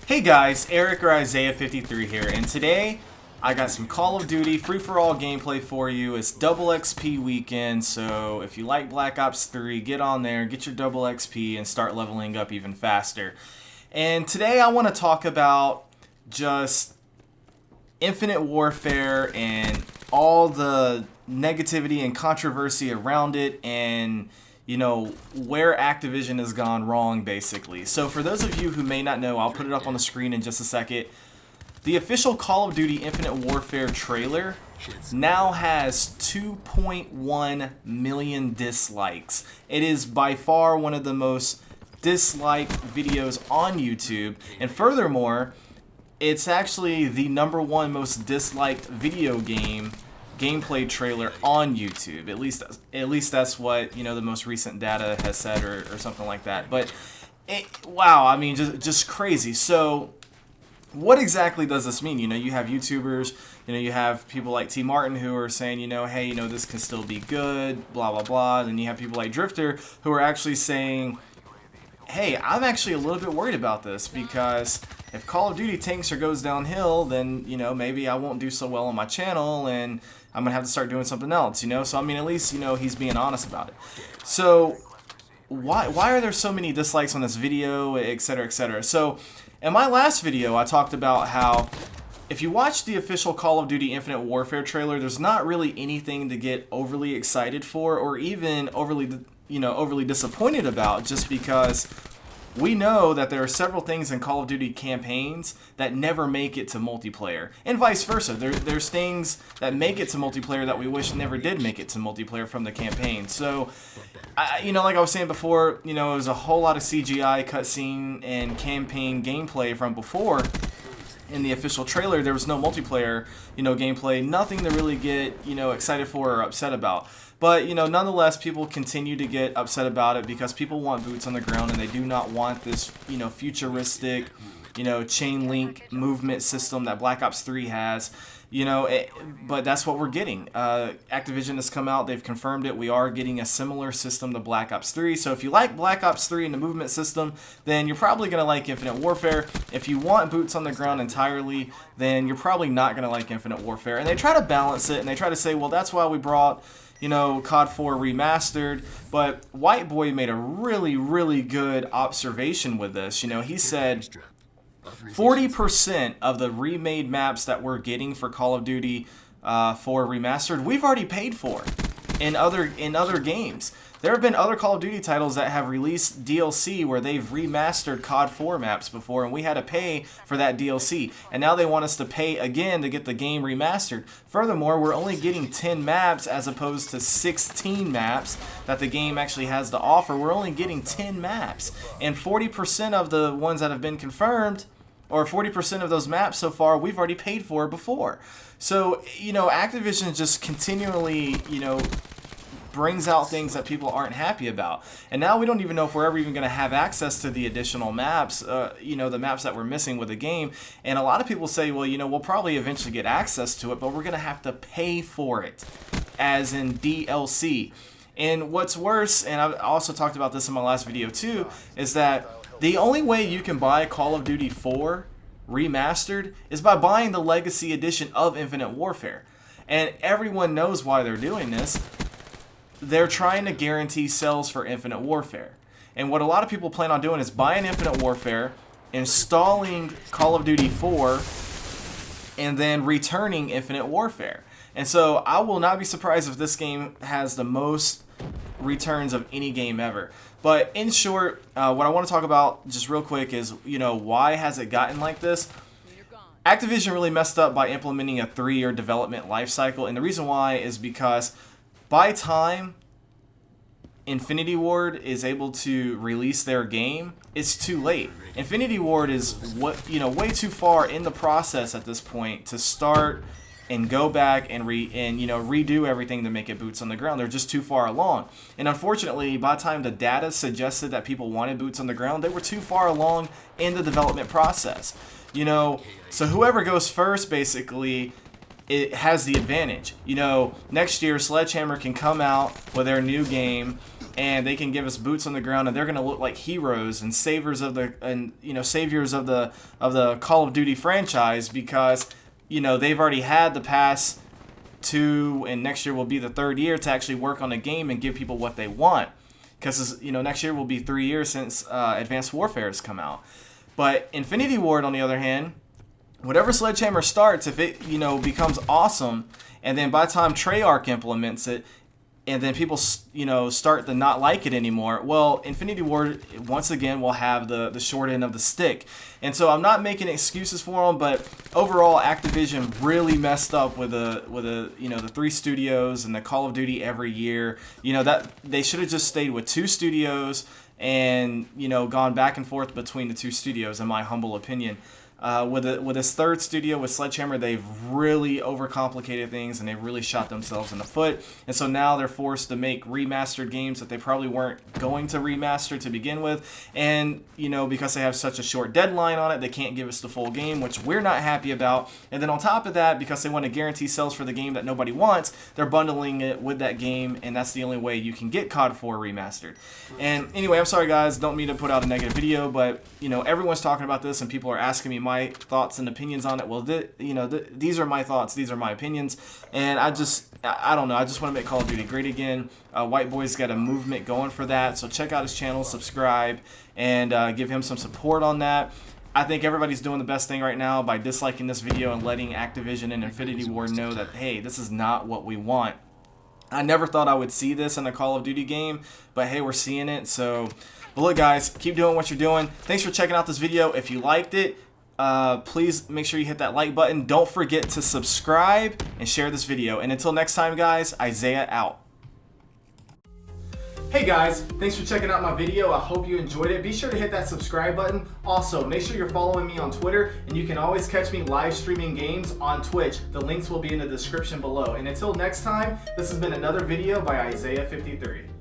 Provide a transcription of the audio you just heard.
Hey guys, Eric or Isaiah53 here, and today I got some Call of Duty free-for-all gameplay for you. It's double XP weekend, so if you like Black Ops 3, get on there, get your double XP, and start leveling up even faster. And today I want to talk about just Infinite Warfare and all the negativity and controversy around it, and where Activision has gone wrong, basically. So for those of you who may not know, I'll put it up on the screen in just a second. The official Call of Duty Infinite Warfare trailer now has 2.1 million dislikes. It is by far one of the most disliked videos on YouTube, and furthermore, it's actually the #1 most disliked video game gameplay trailer on YouTube. At least that's what the most recent data has said, or something like that. But wow, I mean, just crazy. So what exactly does this mean? You have YouTubers, you have people like T. Martin who are saying, hey, this can still be good, blah blah blah. Then you have people like Drifter who are actually saying, hey, I'm actually a little bit worried about this, because if Call of Duty tanks or goes downhill, then, maybe I won't do so well on my channel, and I'm going to have to start doing something else, So, I mean, at least, he's being honest about it. So, why are there so many dislikes on this video, etc., etc.? So, in my last video, I talked about how if you watch the official Call of Duty Infinite Warfare trailer, there's not really anything to get overly excited for, or even overly disappointed about, just because we know that there are several things in Call of Duty campaigns that never make it to multiplayer, and vice versa. There's things that make it to multiplayer that we wish never did make it to multiplayer from the campaign. So, like I was saying before, it was a whole lot of CGI, cutscene, and campaign gameplay from before. In the official trailer, there was no multiplayer, gameplay, nothing to really get, excited for or upset about. But, nonetheless, people continue to get upset about it because people want boots on the ground, and they do not want this, futuristic, chain link movement system that Black Ops 3 has. But that's what we're getting. Activision has come out, they've confirmed it. We are getting a similar system to Black Ops 3. So if you like Black Ops 3 and the movement system, then you're probably going to like Infinite Warfare. If you want boots on the ground entirely, then you're probably not going to like Infinite Warfare. And they try to balance it, and they try to say, well, that's why we brought COD 4 remastered. But White Boy made a really, really good observation with this. He said 40% of the remade maps that we're getting for Call of Duty 4 remastered, we've already paid for in other games. There have been other Call of Duty titles that have released DLC where they've remastered COD 4 maps before, and we had to pay for that DLC. And now they want us to pay again to get the game remastered. Furthermore, we're only getting 10 maps as opposed to 16 maps that the game actually has to offer. We're only getting 10 maps. And 40% of the ones that have been confirmed, or 40% of those maps so far, we've already paid for before. So, Activision just continually, brings out things that people aren't happy about. And now we don't even know if we're ever even going to have access to the additional maps, the maps that we're missing with the game. And a lot of people say, well, we'll probably eventually get access to it, but we're going to have to pay for it, as in DLC. And what's worse, and I also talked about this in my last video too, is that the only way you can buy Call of Duty 4 remastered is by buying the Legacy Edition of Infinite Warfare. And everyone knows why they're doing this. They're trying to guarantee sales for Infinite Warfare. And what a lot of people plan on doing is buying Infinite Warfare, installing Call of Duty 4, and then returning Infinite Warfare. And so I will not be surprised if this game has the most returns of any game ever. But in short, what I want to talk about just real quick is, why has it gotten like this? Activision really messed up by implementing a 3-year development life cycle. And the reason why is because by time Infinity Ward is able to release their game, it's too late. Infinity Ward is way too far in the process at this point to start and go back and redo everything to make it boots on the ground. They're just too far along. And unfortunately, by the time the data suggested that people wanted boots on the ground, they were too far along in the development process. So whoever goes first, basically, it has the advantage. Next year, Sledgehammer can come out with their new game and they can give us boots on the ground, and they're going to look like heroes and saviors of the Call of Duty franchise, because they've already had the past 2, and next year will be the 3rd year to actually work on a game and give people what they want. Because next year will be 3 years since Advanced Warfare has come out. But Infinity Ward, on the other hand, whatever Sledgehammer starts, if it becomes awesome, and then by the time Treyarch implements it, and then people start to not like it anymore, well, Infinity Ward once again will have the short end of the stick. And so I'm not making excuses for them, but overall Activision really messed up with the 3 studios and the Call of Duty every year. That they should have just stayed with 2 studios and gone back and forth between the 2 studios, in my humble opinion. With this 3rd studio, with Sledgehammer, they've really overcomplicated things, and they've really shot themselves in the foot. And so now they're forced to make remastered games that they probably weren't going to remaster to begin with. And, because they have such a short deadline on it, they can't give us the full game, which we're not happy about. And then on top of that, because they want to guarantee sales for the game that nobody wants, they're bundling it with that game, and that's the only way you can get COD 4 remastered. And anyway, I'm sorry guys, don't mean to put out a negative video, but, everyone's talking about this, and people are asking me my thoughts and opinions on it. Well, these are my thoughts, these are my opinions, and I don't know, I just want to make Call of Duty great again. White Boy's got a movement going for that, so check out his channel, subscribe, and give him some support on that. I think everybody's doing the best thing right now by disliking this video and letting Activision and Infinity Ward know that, hey, this is not what we want. I never thought I would see this in a Call of Duty game, but hey, we're seeing it. So, but look guys, keep doing what you're doing. Thanks for checking out this video. If you liked it, please make sure you hit that like button. Don't forget to subscribe and share this video. And until next time guys, Isaiah out. Hey guys, thanks for checking out my video. I hope you enjoyed it. Be sure to hit that subscribe button. Also, make sure you're following me on Twitter, and you can always catch me live streaming games on Twitch. The links will be in the description below. And until next time, this has been another video by Isaiah 53.